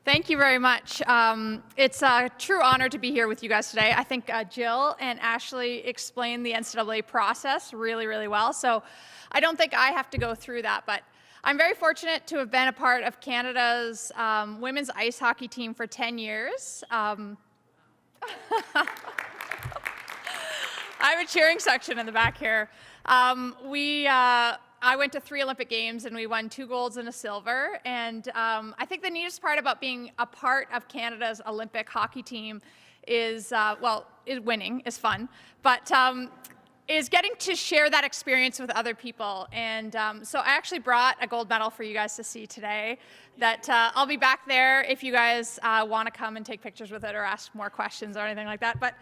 Thank you very much. It's a true honor to be here with you guys today. I think Jill and Ashley explained the NCAA process really, really well, so I don't think I have to go through that, but I'm very fortunate to have been a part of Canada's women's ice hockey team for 10 years. I have a cheering section in the back here. I went to 3 Olympic Games and we won 2 golds and a silver. And I think the neatest part about being a part of Canada's Olympic hockey team is, winning is fun, but is getting to share that experience with other people. And so I actually brought a gold medal for you guys to see today that I'll be back there if you guys want to come and take pictures with it or ask more questions or anything like that. But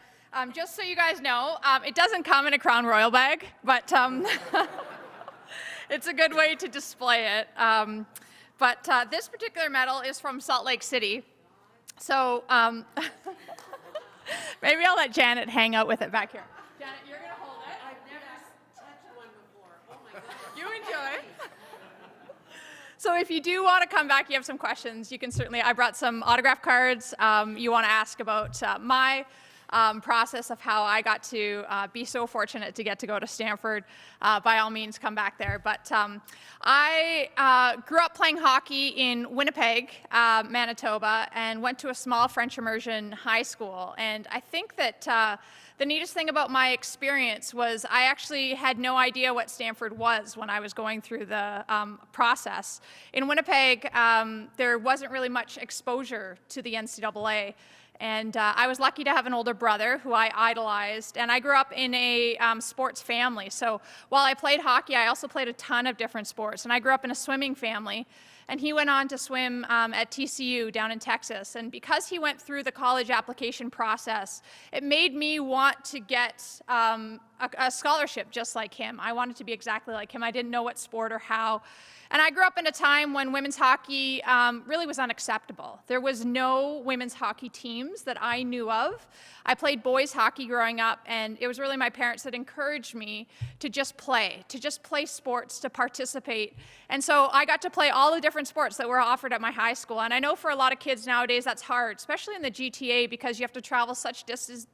just so you guys know, it doesn't come in a Crown Royal bag, but it's a good way to display it. But this particular medal is from Salt Lake City. So maybe I'll let Janet hang out with it back here. Janet, you're going to hold it. I've never touched one before. Oh my God. You enjoy. So if you do want to come back, you have some questions, you can certainly, I brought some autograph cards. You want to ask about my process of how I got to be so fortunate to get to go to Stanford, by all means come back there. But I grew up playing hockey in Winnipeg, Manitoba, and went to a small French immersion high school. And I think that the neatest thing about my experience was I actually had no idea what Stanford was when I was going through the process. In Winnipeg, there wasn't really much exposure to the NCAA. And I was lucky to have an older brother who I idolized, and I grew up in a sports family. So while I played hockey, I also played a ton of different sports, and I grew up in a swimming family. And he went on to swim at TCU down in Texas. And because he went through the college application process, it made me want to get a scholarship just like him. I wanted to be exactly like him. I didn't know what sport or how. And I grew up in a time when women's hockey really was unacceptable. There was no women's hockey teams that I knew of. I played boys hockey growing up, and it was really my parents that encouraged me to just play sports, to participate. And so I got to play all the different sports that were offered at my high school. And I know for a lot of kids nowadays that's hard, especially in the GTA, because you have to travel such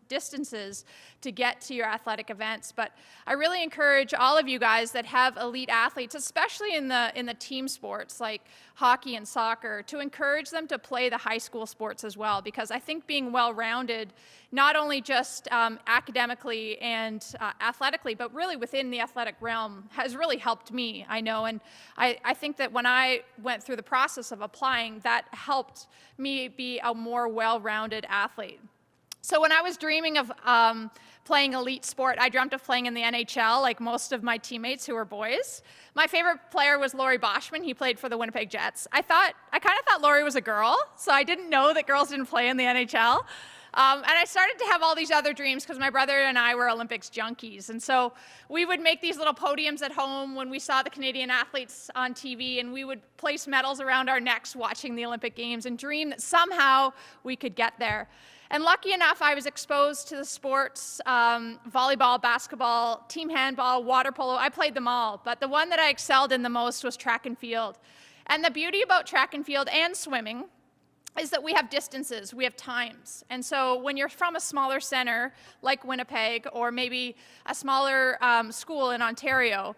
distances to get to your athletic events. But I really encourage all of you guys that have elite athletes, especially in the team sports like hockey and soccer, to encourage them to play the high school sports as well, because I think being well-rounded, not only just academically and athletically, but really within the athletic realm, has really helped me, I know. And I think that when I went through the process of applying, that helped me be a more well-rounded athlete. So when I was dreaming of playing elite sport, I dreamt of playing in the NHL like most of my teammates who were boys. My favorite player was Laurie Boschman. He played for the Winnipeg Jets. I kind of thought Laurie was a girl, so I didn't know that girls didn't play in the NHL. And I started to have all these other dreams because my brother and I were Olympics junkies. And so we would make these little podiums at home when we saw the Canadian athletes on TV, and we would place medals around our necks watching the Olympic Games and dream that somehow we could get there. And lucky enough, I was exposed to the sports, volleyball, basketball, team handball, water polo. I played them all, but the one that I excelled in the most was track and field. And the beauty about track and field and swimming is that we have distances, we have times. And so when you're from a smaller center like Winnipeg, or maybe a smaller school in Ontario,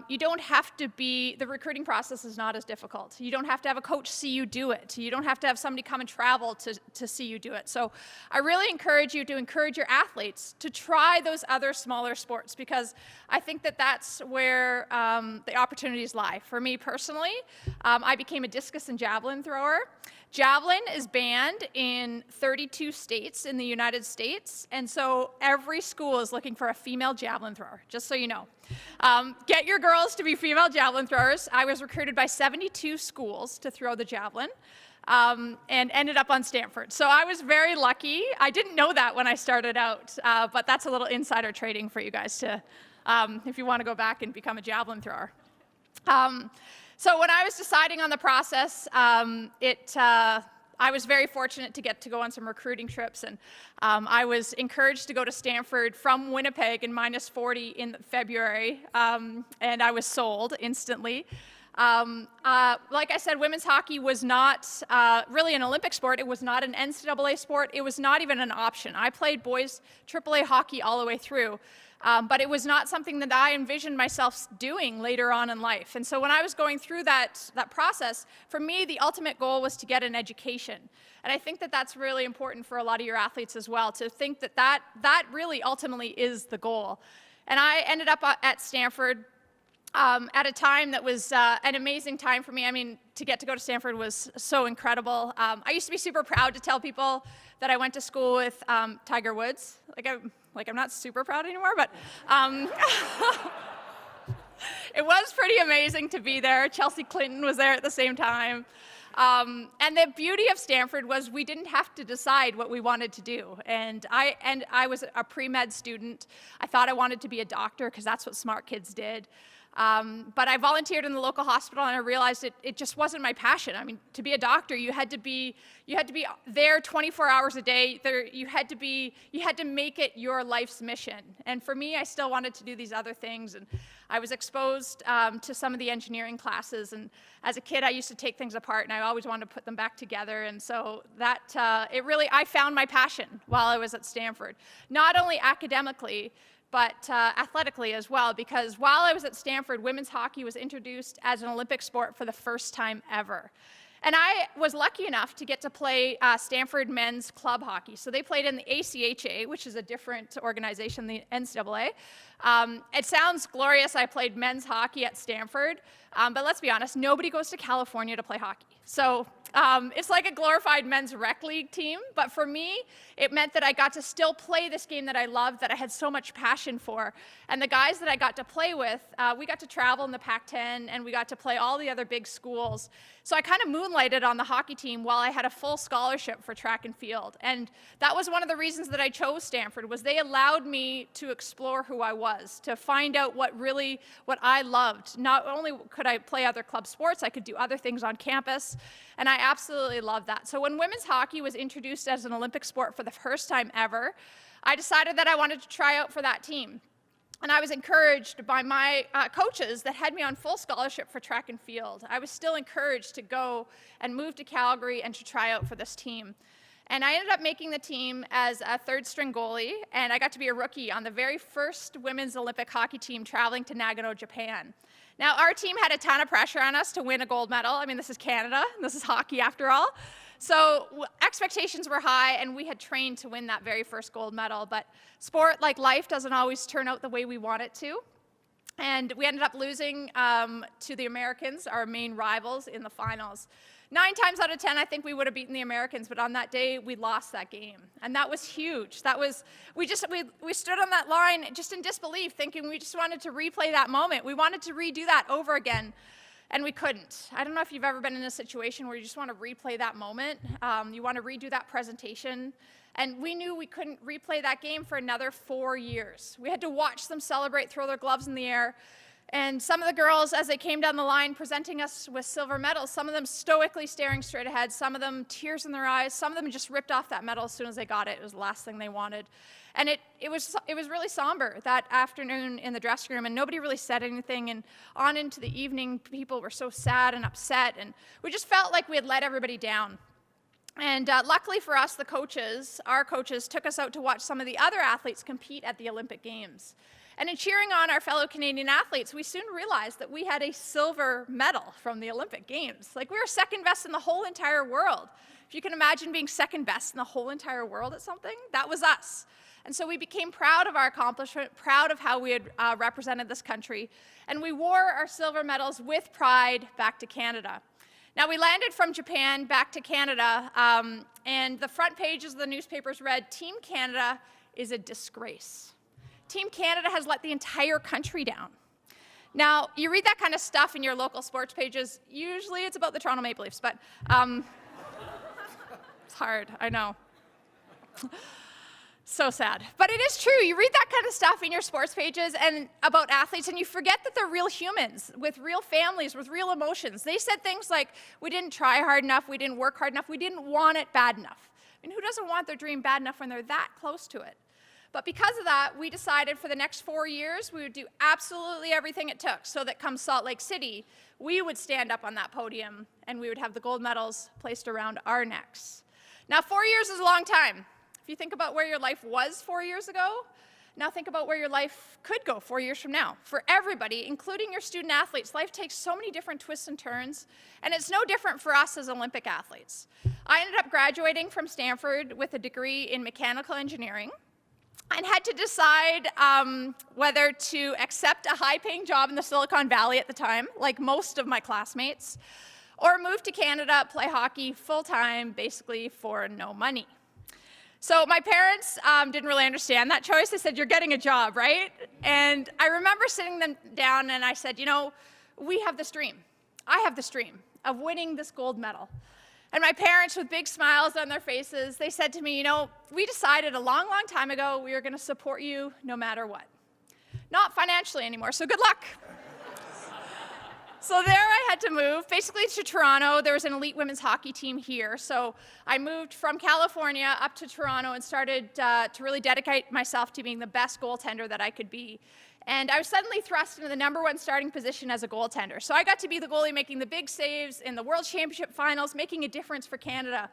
you don't have to be, the recruiting process is not as difficult. You don't have to have a coach see you do it. You don't have to have somebody come and travel to see you do it. So I really encourage you to encourage your athletes to try those other smaller sports, because I think that that's where the opportunities lie. For me personally, I became a discus and javelin thrower. Javelin is banned in 32 states in the United States, and so every school is looking for a female javelin thrower, just so you know. Get your girls to be female javelin throwers. I was recruited by 72 schools to throw the javelin, and ended up on Stanford. So I was very lucky. I didn't know that when I started out, but that's a little insider trading for you guys to, if you want to go back and become a javelin thrower. So when I was deciding on the process, I was very fortunate to get to go on some recruiting trips, and I was encouraged to go to Stanford from Winnipeg in -40 in February, and I was sold instantly. Like I said, women's hockey was not really an Olympic sport. It was not an NCAA sport. It was not even an option. I played boys AAA hockey all the way through, but it was not something that I envisioned myself doing later on in life. And so when I was going through that process, for me, the ultimate goal was to get an education. And I think that that's really important for a lot of your athletes as well, to think that that really ultimately is the goal. And I ended up at Stanford at a time that was an amazing time for me. I mean, to go to Stanford was so incredible. I used to be super proud to tell people that I went to school with Tiger Woods. I'm not super proud anymore, but it was pretty amazing to be there. Chelsea Clinton was there at the same time. And the beauty of Stanford was we didn't have to decide what we wanted to do. And I was a pre-med student. I thought I wanted to be a doctor because that's what smart kids did. But I volunteered in the local hospital, and I realized it just wasn't my passion. I mean, to be a doctor, you had to be there 24 hours a day. You had to make it your life's mission. And for me, I still wanted to do these other things. And I was exposed to some of the engineering classes. And as a kid, I used to take things apart, and I always wanted to put them back together. And so I found my passion while I was at Stanford, not only academically, but athletically as well, because while I was at Stanford, women's hockey was introduced as an Olympic sport for the first time ever. And I was lucky enough to get to play Stanford men's club hockey. So they played in the ACHA, which is a different organization than the NCAA. It sounds glorious. I played men's hockey at Stanford, but let's be honest, nobody goes to California to play hockey. So it's like a glorified men's rec league team, but for me, it meant that I got to still play this game that I loved, that I had so much passion for. And the guys that I got to play with, we got to travel in the Pac-10, and we got to play all the other big schools. So I kind of moonlighted on the hockey team while I had a full scholarship for track and field. And that was one of the reasons that I chose Stanford, was they allowed me to explore who I was, to find out what I loved. Not only could I play other club sports, I could do other things on campus, and I absolutely loved that. So when women's hockey was introduced as an Olympic sport for the first time ever, I decided that I wanted to try out for that team. And I was encouraged by my coaches that had me on full scholarship for track and field. I was still encouraged to go and move to Calgary and to try out for this team. And I ended up making the team as a third-string goalie, and I got to be a rookie on the very first women's Olympic hockey team traveling to Nagano, Japan. Now, our team had a ton of pressure on us to win a gold medal. I mean, this is Canada, and this is hockey after all. So expectations were high, and we had trained to win that very first gold medal. But sport, like life, doesn't always turn out the way we want it to. And we ended up losing to the Americans, our main rivals, in the finals. 9 times out of 10, I think we would have beaten the Americans, but on that day, we lost that game. And that was huge. We stood on that line just in disbelief, thinking we just wanted to replay that moment. We wanted to redo that over again, and we couldn't. I don't know if you've ever been in a situation where you just want to replay that moment. You want to redo that presentation. And we knew we couldn't replay that game for another 4 years. We had to watch them celebrate, throw their gloves in the air. And some of the girls, as they came down the line presenting us with silver medals, some of them stoically staring straight ahead, some of them tears in their eyes, some of them just ripped off that medal as soon as they got it. It was the last thing they wanted. And it was really somber that afternoon in the dressing room, and nobody really said anything. And on into the evening, people were so sad and upset, and we just felt like we had let everybody down. And luckily for us, our coaches took us out to watch some of the other athletes compete at the Olympic Games. And in cheering on our fellow Canadian athletes, we soon realized that we had a silver medal from the Olympic Games. Like, we were second best in the whole entire world. If you can imagine being second best in the whole entire world at something, that was us. And so we became proud of our accomplishment, proud of how we had represented this country, and we wore our silver medals with pride back to Canada. Now, we landed from Japan back to Canada, and the front pages of the newspapers read, "Team Canada is a disgrace." Team Canada has let the entire country down. Now, you read that kind of stuff in your local sports pages, usually it's about the Toronto Maple Leafs, but it's hard, I know. So sad. But it is true. You read that kind of stuff in your sports pages and about athletes, and you forget that they're real humans with real families, with real emotions. They said things like, we didn't try hard enough, we didn't work hard enough, we didn't want it bad enough. I mean, who doesn't want their dream bad enough when they're that close to it? But because of that, we decided for the next 4 years, we would do absolutely everything it took so that come Salt Lake City, we would stand up on that podium and we would have the gold medals placed around our necks. Now, 4 years is a long time. If you think about where your life was 4 years ago, now think about where your life could go 4 years from now. For everybody, including your student athletes, life takes so many different twists and turns, and it's no different for us as Olympic athletes. I ended up graduating from Stanford with a degree in mechanical engineering and had to decide whether to accept a high-paying job in the Silicon Valley at the time, like most of my classmates, or move to Canada, play hockey full-time, basically for no money. So my parents didn't really understand that choice. They said, "You're getting a job, right?" And I remember sitting them down and I said, "You know, we have this dream. I have this dream of winning this gold medal." And my parents, with big smiles on their faces, they said to me, "You know, we decided a long, long time ago we were going to support you no matter what. Not financially anymore, so good luck." So there I had to move, basically to Toronto. There was an elite women's hockey team here. So I moved from California up to Toronto and started to really dedicate myself to being the best goaltender that I could be. And I was suddenly thrust into the #1 starting position as a goaltender. So I got to be the goalie making the big saves in the World Championship finals, making a difference for Canada.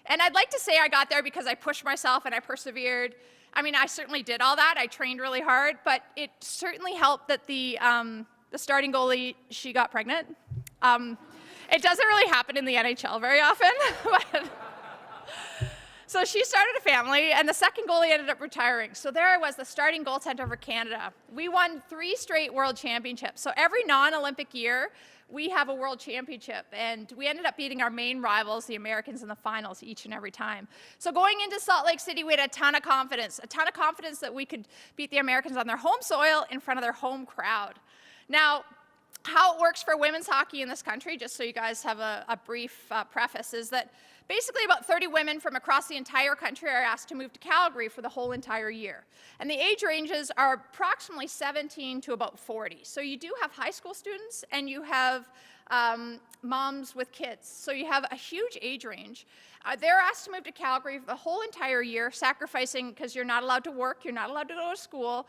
And I'd like to say I got there because I pushed myself and I persevered. I mean, I certainly did all that. I trained really hard, but it certainly helped that the starting goalie, she got pregnant. It doesn't really happen in the NHL very often. So she started a family, and the second goalie ended up retiring. So there I was, the starting goaltender for Canada. We won 3 straight world championships. So every non-Olympic year, we have a world championship, and we ended up beating our main rivals, the Americans, in the finals each and every time. So going into Salt Lake City, we had a ton of confidence that we could beat the Americans on their home soil in front of their home crowd. Now, how it works for women's hockey in this country, just so you guys have a brief preface, is that basically about 30 women from across the entire country are asked to move to Calgary for the whole entire year. And the age ranges are approximately 17 to about 40. So you do have high school students and you have moms with kids. So you have a huge age range. They're asked to move to Calgary for the whole entire year, sacrificing, because you're not allowed to work, you're not allowed to go to school.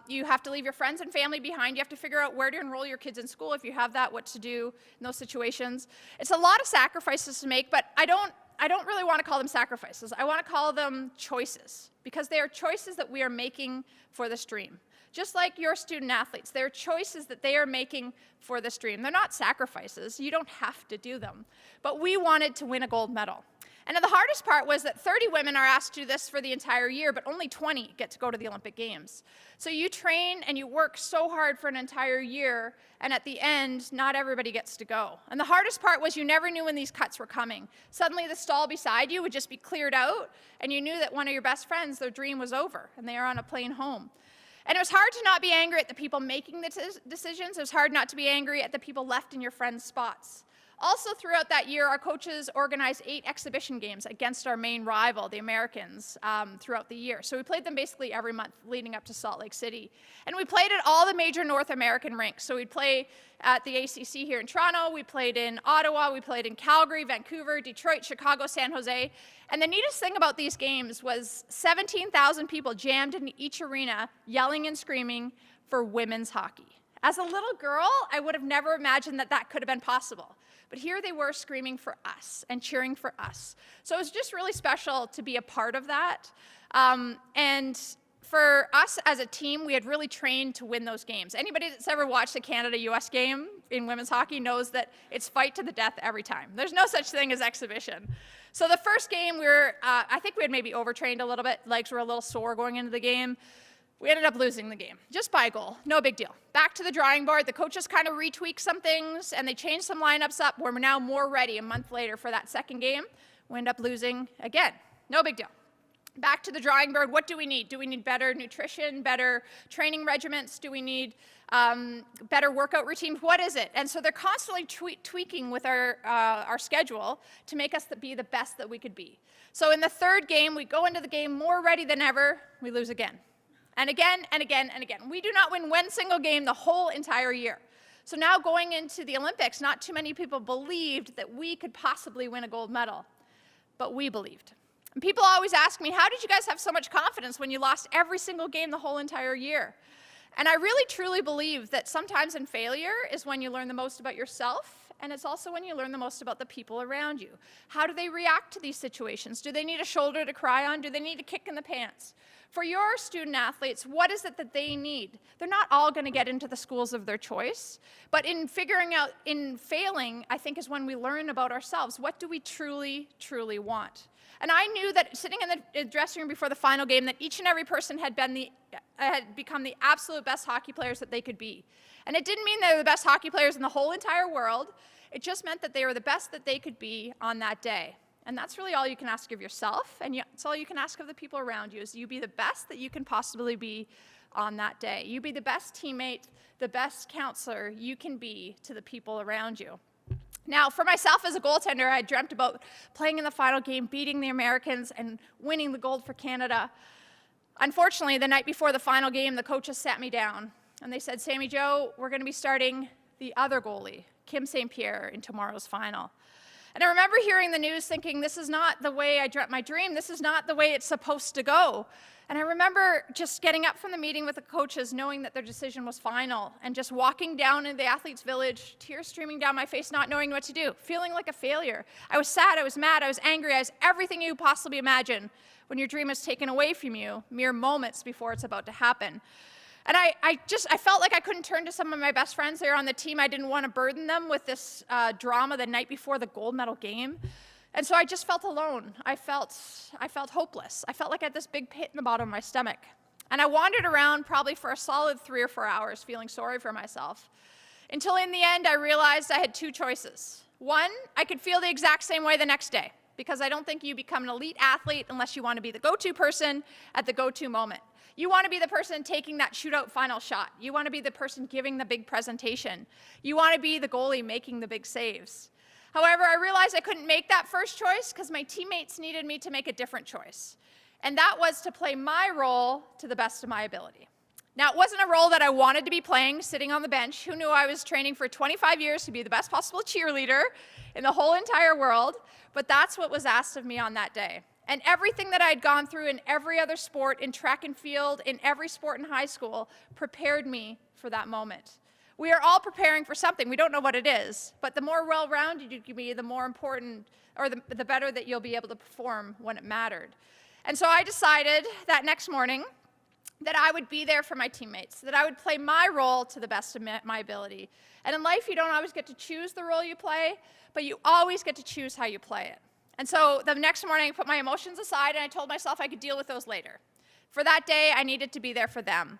You have to leave your friends and family behind. You have to figure out where to enroll your kids in school if you have that, what to do in those situations. It's a lot of sacrifices to make, but I don't really want to call them sacrifices. I want to call them choices, because they are choices that we are making for this dream. Just like your student athletes, they're choices that they are making for this dream. They're not sacrifices. You don't have to do them. But we wanted to win a gold medal. And the hardest part was that 30 women are asked to do this for the entire year, but only 20 get to go to the Olympic Games. So you train and you work so hard for an entire year, and at the end, not everybody gets to go. And the hardest part was you never knew when these cuts were coming. Suddenly the stall beside you would just be cleared out, and you knew that one of your best friends, their dream was over, and they are on a plane home. And it was hard to not be angry at the people making the decisions. It was hard not to be angry at the people left in your friends' spots. Also, throughout that year, our coaches organized 8 exhibition games against our main rival, the Americans, throughout the year. So we played them basically every month leading up to Salt Lake City. And we played at all the major North American rinks. So we'd play at the ACC here in Toronto, we played in Ottawa, we played in Calgary, Vancouver, Detroit, Chicago, San Jose. And the neatest thing about these games was 17,000 people jammed in each arena, yelling and screaming for women's hockey. As a little girl, I would have never imagined that that could have been possible. But here they were screaming for us and cheering for us. So it was just really special to be a part of that. And for us as a team, we had really trained to win those games. Anybody that's ever watched a Canada-US game in women's hockey knows that it's fight to the death every time. There's no such thing as exhibition. So the first game, I think we had maybe overtrained a little bit. Legs were a little sore going into the game. We ended up losing the game, just by a goal, no big deal. Back to the drawing board, the coaches kind of retweaked some things and they changed some lineups up. We're now more ready a month later for that second game. We end up losing again, no big deal. Back to the drawing board, what do we need? Do we need better nutrition, better training regiments? Do we need better workout routines? What is it? And so they're constantly tweaking with our schedule to make us be the best that we could be. So in the third game, we go into the game more ready than ever, we lose again. And again, and again, and again. We do not win one single game the whole entire year. So now going into the Olympics, not too many people believed that we could possibly win a gold medal, but we believed. And people always ask me, how did you guys have so much confidence when you lost every single game the whole entire year? And I really truly believe that sometimes in failure is when you learn the most about yourself, and it's also when you learn the most about the people around you. How do they react to these situations? Do they need a shoulder to cry on? Do they need a kick in the pants? For your student athletes, what is it that they need? They're not all going to get into the schools of their choice, but in failing, I think is when we learn about ourselves. What do we truly, truly want? And I knew that sitting in the dressing room before the final game, that each and every person had become the absolute best hockey players that they could be. And it didn't mean they were the best hockey players in the whole entire world. It just meant that they were the best that they could be on that day. And that's really all you can ask of yourself, and it's all you can ask of the people around you, is you be the best that you can possibly be on that day. You be the best teammate, the best counselor you can be to the people around you. Now, for myself as a goaltender, I dreamt about playing in the final game, beating the Americans, and winning the gold for Canada. Unfortunately, the night before the final game, the coaches sat me down, and they said, Sammy Joe, we're going to be starting the other goalie, Kim St. Pierre, in tomorrow's final. And I remember hearing the news thinking, this is not the way I dreamt my dream. This is not the way it's supposed to go. And I remember just getting up from the meeting with the coaches, knowing that their decision was final, and just walking down into the athletes' village, tears streaming down my face, not knowing what to do, feeling like a failure. I was sad, I was mad, I was angry, I was everything you possibly imagine when your dream is taken away from you mere moments before it's about to happen. And I felt like I couldn't turn to some of my best friends there on the team. I didn't want to burden them with this drama the night before the gold medal game. And so I just felt alone. I felt hopeless. I felt like I had this big pit in the bottom of my stomach. And I wandered around probably for a solid 3 or 4 hours feeling sorry for myself. Until in the end, I realized I had 2 choices. One, I could feel the exact same way the next day, because I don't think you become an elite athlete unless you want to be the go-to person at the go-to moment. You want to be the person taking that shootout final shot. You want to be the person giving the big presentation. You want to be the goalie making the big saves. However, I realized I couldn't make that first choice because my teammates needed me to make a different choice. And that was to play my role to the best of my ability. Now, it wasn't a role that I wanted to be playing, sitting on the bench. Who knew I was training for 25 years to be the best possible cheerleader in the whole entire world? But that's what was asked of me on that day. And everything that I had gone through in every other sport, in track and field, in every sport in high school, prepared me for that moment. We are all preparing for something. We don't know what it is, but the more well-rounded you can be, the more important, or the better that you'll be able to perform when it mattered. And so I decided that next morning that I would be there for my teammates, that I would play my role to the best of my ability. And in life, you don't always get to choose the role you play, but you always get to choose how you play it. And so the next morning, I put my emotions aside, and I told myself I could deal with those later. For that day, I needed to be there for them.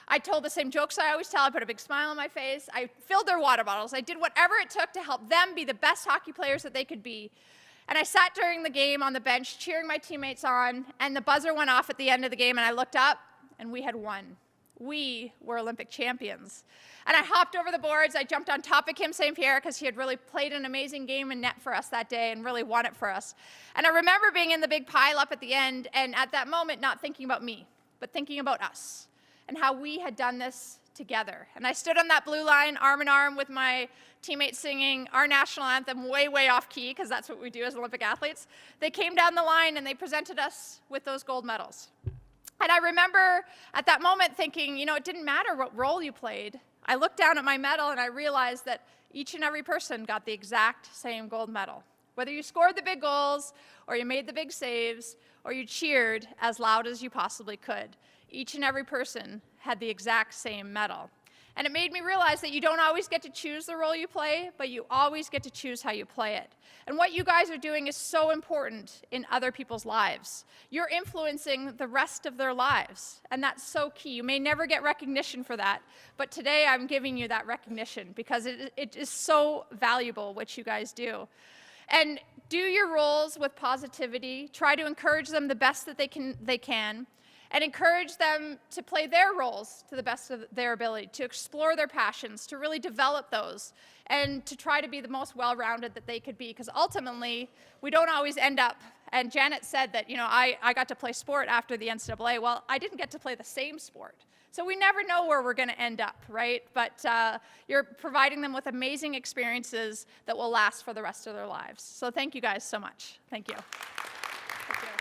I told the same jokes I always tell. I put a big smile on my face. I filled their water bottles. I did whatever it took to help them be the best hockey players that they could be. And I sat during the game on the bench, cheering my teammates on, and the buzzer went off at the end of the game, and I looked up, and we had won. We were Olympic champions. And I hopped over the boards. I jumped on top of Kim St. Pierre because he had really played an amazing game in net for us that day and really won it for us. And I remember being in the big pile up at the end, and at that moment, not thinking about me, but thinking about us and how we had done this together. And I stood on that blue line, arm in arm with my teammates singing our national anthem way, way off key, because that's what we do as Olympic athletes. They came down the line and they presented us with those gold medals. And I remember at that moment thinking, you know, it didn't matter what role you played. I looked down at my medal and I realized that each and every person got the exact same gold medal. Whether you scored the big goals, or you made the big saves, or you cheered as loud as you possibly could, each and every person had the exact same medal. And it made me realize that you don't always get to choose the role you play, but you always get to choose how you play it. And what you guys are doing is so important in other people's lives. You're influencing the rest of their lives, and that's so key. You may never get recognition for that, but today I'm giving you that recognition because it is so valuable what you guys do. And do your roles with positivity. Try to encourage them the best that they can. And encourage them to play their roles to the best of their ability, to explore their passions, to really develop those, and to try to be the most well-rounded that they could be, because ultimately, we don't always end up, and Janet said that, you know, I got to play sport after the NCAA. Well, I didn't get to play the same sport. So we never know where we're going to end up, right? But you're providing them with amazing experiences that will last for the rest of their lives. So thank you guys so much. Thank you. Thank you.